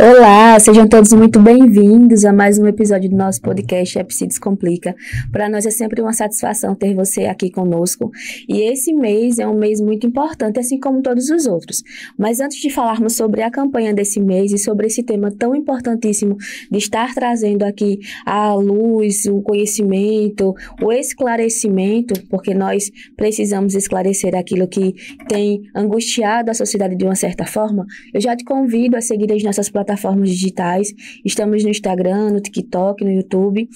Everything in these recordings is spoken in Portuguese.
Olá, sejam todos muito bem-vindos a mais um episódio do nosso podcast EPC Descomplica. Para nós é sempre uma satisfação ter você aqui conosco. E esse mês é um mês muito importante, assim como todos os outros. Mas antes de falarmos sobre a campanha desse mês e sobre esse tema tão importantíssimo de estar trazendo aqui a luz, o conhecimento, o esclarecimento, porque nós precisamos esclarecer aquilo que tem angustiado a sociedade de uma certa forma, eu já te convido a seguir as nossas plataformas digitais. Estamos no Instagram, no TikTok, no YouTube.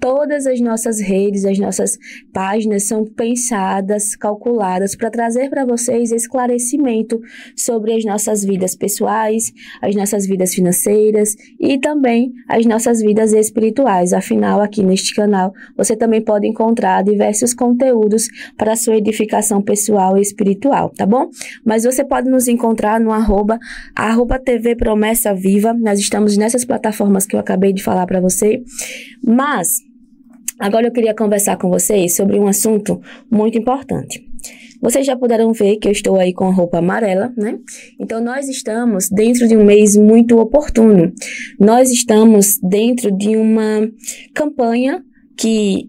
Todas as nossas redes, as nossas páginas são pensadas, calculadas para trazer para vocês esclarecimento sobre as nossas vidas pessoais, as nossas vidas financeiras e também as nossas vidas espirituais. Afinal, aqui neste canal, você também pode encontrar diversos conteúdos para a sua edificação pessoal e espiritual, tá bom? Mas você pode nos encontrar no arroba TV Promessa Viva. Nós estamos nessas plataformas que eu acabei de falar para você. Mas agora eu queria conversar com vocês sobre um assunto muito importante. Vocês já puderam ver que eu estou aí com a roupa amarela, né? Então, nós estamos dentro de um mês muito oportuno. Nós estamos dentro de uma campanha que,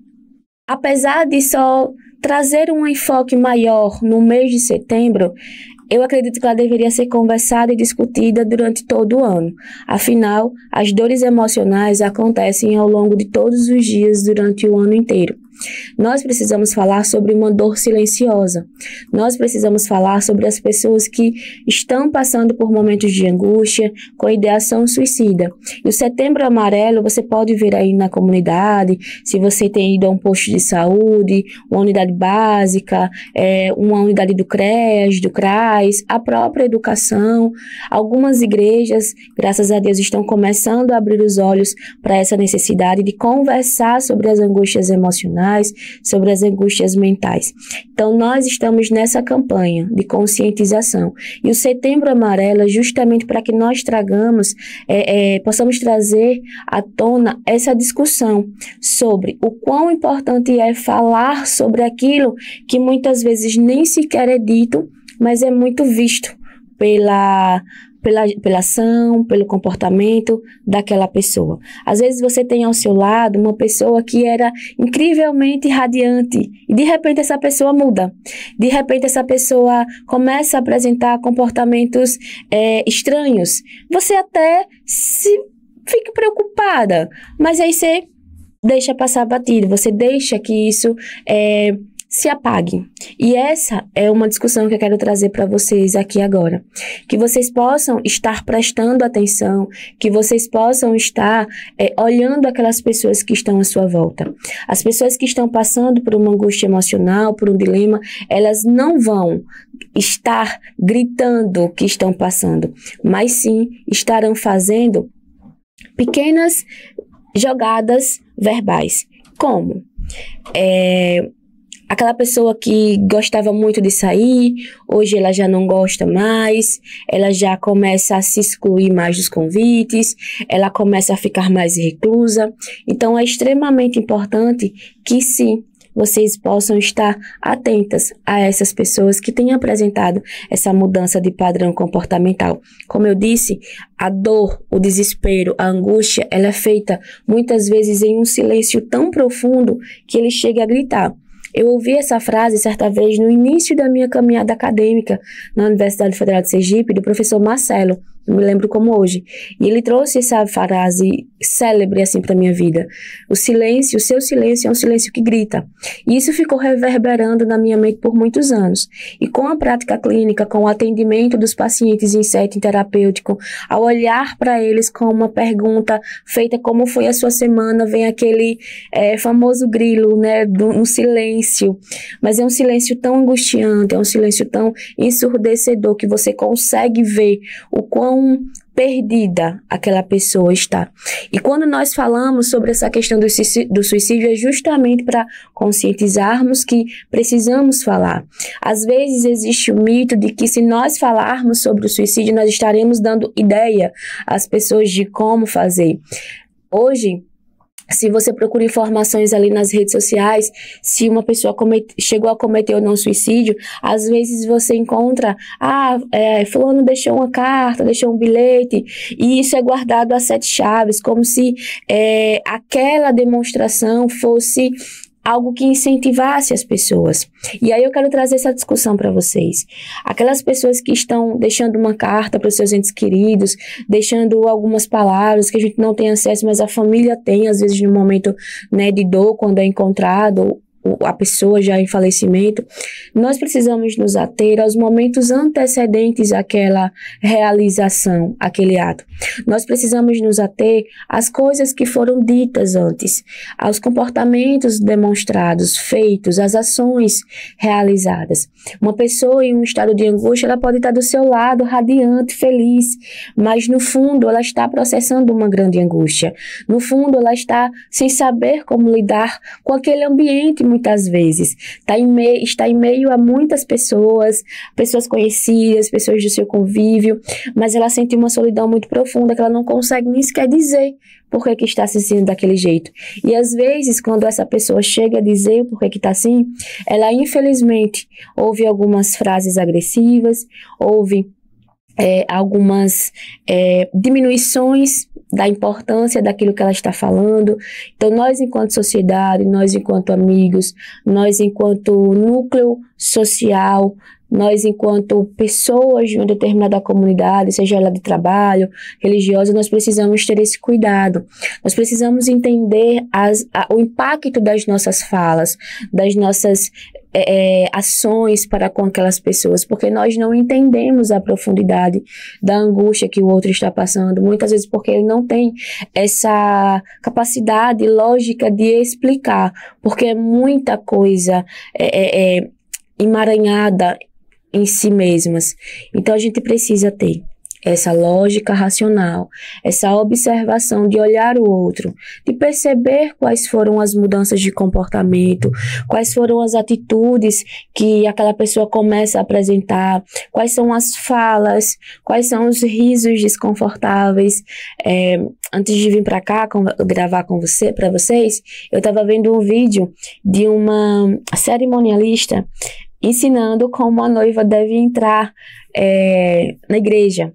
apesar de só trazer um enfoque maior no mês de setembro, eu acredito que ela deveria ser conversada e discutida durante todo o ano. Afinal, as dores emocionais acontecem ao longo de todos os dias durante o ano inteiro. Nós precisamos falar sobre uma dor silenciosa. Nós precisamos falar sobre as pessoas que estão passando por momentos de angústia, com ideação suicida. E o Setembro Amarelo, você pode ver aí na comunidade, se você tem ido a um posto de saúde, uma unidade básica, uma unidade do CREAS, do CRAS, a própria educação. Algumas igrejas, graças a Deus, estão começando a abrir os olhos para essa necessidade de conversar sobre as angústias emocionais, sobre as angústias mentais. Então, nós estamos nessa campanha de conscientização. E o Setembro Amarelo é justamente para que nós possamos trazer à tona essa discussão sobre o quão importante é falar sobre aquilo que muitas vezes nem sequer é dito, mas é muito visto pela ação, pelo comportamento daquela pessoa. Às vezes você tem ao seu lado uma pessoa que era incrivelmente radiante e de repente essa pessoa muda. De repente essa pessoa começa a apresentar comportamentos estranhos. Você até fica preocupada, mas aí você deixa passar batido, você deixa que isso se apague. E essa é uma discussão que eu quero trazer para vocês aqui agora. Que vocês possam estar prestando atenção, que vocês possam estar olhando aquelas pessoas que estão à sua volta. As pessoas que estão passando por uma angústia emocional, por um dilema, elas não vão estar gritando que estão passando, mas sim estarão fazendo pequenas jogadas verbais. Como? Aquela pessoa que gostava muito de sair, hoje ela já não gosta mais, ela já começa a se excluir mais dos convites, ela começa a ficar mais reclusa. Então, é extremamente importante que sim, vocês possam estar atentas a essas pessoas que têm apresentado essa mudança de padrão comportamental. Como eu disse, a dor, o desespero, a angústia, ela é feita muitas vezes em um silêncio tão profundo que ele chega a gritar. Eu ouvi essa frase certa vez no início da minha caminhada acadêmica na Universidade Federal de Sergipe, do professor Marcelo, eu me lembro como hoje. E ele trouxe essa frase célebre assim para minha vida. O silêncio, o seu silêncio é um silêncio que grita. E isso ficou reverberando na minha mente por muitos anos. E com a prática clínica, com o atendimento dos pacientes em setting terapêutico, ao olhar para eles com uma pergunta feita como foi a sua semana, vem aquele famoso grilo, né, no silêncio. Mas é um silêncio tão angustiante, é um silêncio tão ensurdecedor que você consegue ver o quão perdida aquela pessoa está. E quando nós falamos sobre essa questão do suicídio, é justamente para conscientizarmos que precisamos falar. Às vezes existe o mito de que se nós falarmos sobre o suicídio, nós estaremos dando ideia às pessoas de como fazer. Hoje, Se você procura informações ali nas redes sociais, se uma pessoa chegou a cometer ou não suicídio, às vezes você encontra, fulano deixou uma carta, deixou um bilhete, e isso é guardado a 7 chaves, como se aquela demonstração fosse algo que incentivasse as pessoas. E aí eu quero trazer essa discussão para vocês. Aquelas pessoas que estão deixando uma carta para os seus entes queridos, deixando algumas palavras que a gente não tem acesso, mas a família tem, às vezes no momento, né, de dor, quando é encontrado a pessoa já em falecimento, nós precisamos nos ater aos momentos antecedentes àquela realização, aquele ato. Nós precisamos nos ater às coisas que foram ditas antes, aos comportamentos demonstrados, feitos, às ações realizadas. Uma pessoa em um estado de angústia, ela pode estar do seu lado, radiante, feliz, mas no fundo ela está processando uma grande angústia. No fundo ela está sem saber como lidar com aquele ambiente, muitas vezes. Está em meio a muitas pessoas, pessoas conhecidas, pessoas do seu convívio, mas ela sente uma solidão muito profunda que ela não consegue nem sequer dizer por que está se sentindo daquele jeito. E às vezes, quando essa pessoa chega a dizer por que está assim, ela infelizmente ouve algumas frases agressivas, ouve algumas diminuições da importância daquilo que ela está falando. Então, nós enquanto sociedade, nós enquanto amigos, nós enquanto núcleo social, nós enquanto pessoas de uma determinada comunidade, seja ela de trabalho, religiosa, nós precisamos ter esse cuidado. Nós precisamos entender o impacto das nossas falas, das nossas ações para com aquelas pessoas, porque nós não entendemos a profundidade da angústia que o outro está passando, muitas vezes porque ele não tem essa capacidade lógica de explicar, porque é muita coisa emaranhada em si mesmas. Então a gente precisa ter essa lógica racional, essa observação de olhar o outro, de perceber quais foram as mudanças de comportamento, quais foram as atitudes que aquela pessoa começa a apresentar, quais são as falas, quais são os risos desconfortáveis. Antes de vir para cá gravar para vocês, eu estava vendo um vídeo de uma cerimonialista ensinando como a noiva deve entrar na igreja.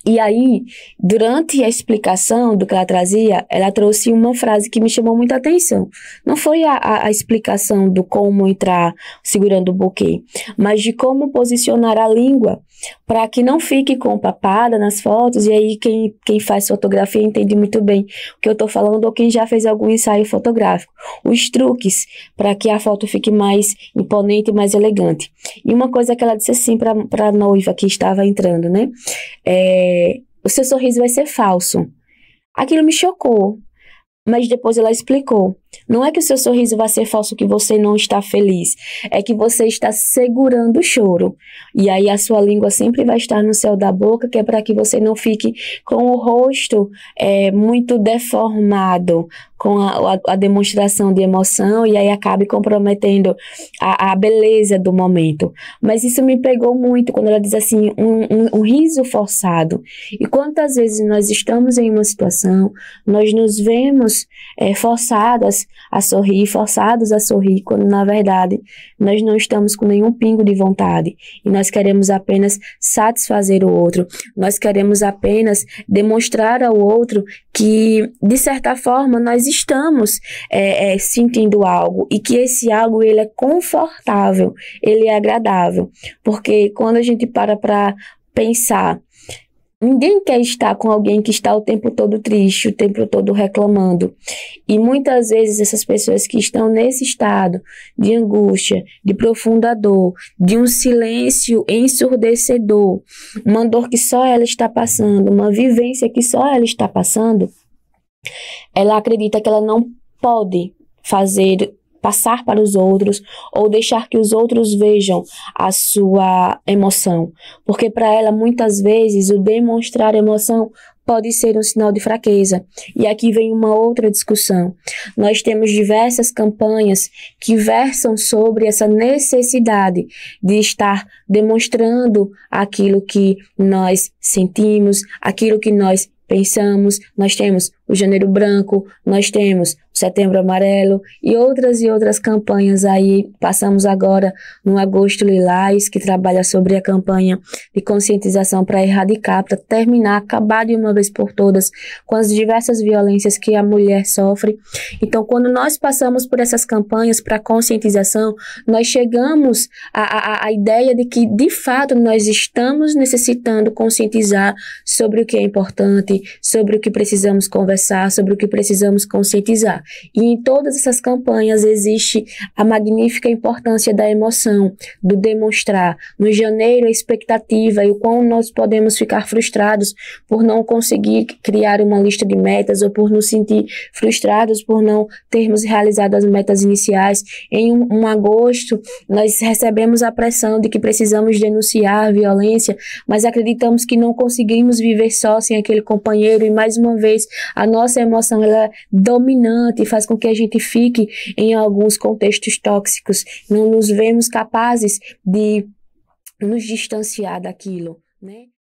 E aí, durante a explicação do que ela trazia, ela trouxe uma frase que me chamou muita atenção. Não foi a explicação do como entrar segurando o buquê, mas de como posicionar a língua para que não fique com papada nas fotos. E aí quem faz fotografia entende muito bem o que eu estou falando, ou quem já fez algum ensaio fotográfico. Os truques para que a foto fique mais imponente e mais elegante. E uma coisa que ela disse assim para a noiva que estava entrando, né? O seu sorriso vai ser falso. Aquilo me chocou, mas depois ela explicou. Não é que o seu sorriso vai ser falso, que você não está feliz. É que você está segurando o choro. E aí a sua língua sempre vai estar no céu da boca, que é para que você não fique com o rosto muito deformado, com a demonstração de emoção, e aí acabe comprometendo a beleza do momento. Mas isso me pegou muito quando ela diz assim, um riso forçado. E quantas vezes nós estamos em uma situação, nós nos vemos forçados a sorrir, quando na verdade nós não estamos com nenhum pingo de vontade, e nós queremos apenas satisfazer o outro, nós queremos apenas demonstrar ao outro que, de certa forma, nós estamos sentindo algo, e que esse algo ele é confortável, ele é agradável, porque quando a gente para pensar, ninguém quer estar com alguém que está o tempo todo triste, o tempo todo reclamando. E muitas vezes essas pessoas que estão nesse estado de angústia, de profunda dor, de um silêncio ensurdecedor, uma dor que só ela está passando, uma vivência que só ela está passando, ela acredita que ela não pode passar para os outros, ou deixar que os outros vejam a sua emoção. Porque para ela, muitas vezes, o demonstrar emoção pode ser um sinal de fraqueza. E aqui vem uma outra discussão. Nós temos diversas campanhas que versam sobre essa necessidade de estar demonstrando aquilo que nós sentimos, aquilo que nós pensamos. Nós temos o Janeiro Branco, nós temos o Setembro Amarelo e outras campanhas aí. Passamos agora no Agosto Lilás, que trabalha sobre a campanha de conscientização para erradicar, para terminar, acabar de uma vez por todas com as diversas violências que a mulher sofre. Então, quando nós passamos por essas campanhas para conscientização, nós chegamos à ideia de que, de fato, nós estamos necessitando conscientizar sobre o que é importante, sobre o que precisamos conversar, sobre o que precisamos conscientizar. E em todas essas campanhas existe a magnífica importância da emoção, do demonstrar. No janeiro, a expectativa e o quão nós podemos ficar frustrados por não conseguir criar uma lista de metas ou por nos sentir frustrados por não termos realizado as metas iniciais. Em um agosto, nós recebemos a pressão de que precisamos denunciar a violência, mas acreditamos que não conseguimos viver só sem aquele companheiro e, mais uma vez, a nossa emoção ela é dominante e faz com que a gente fique em alguns contextos tóxicos. Não nos vemos capazes de nos distanciar daquilo, né?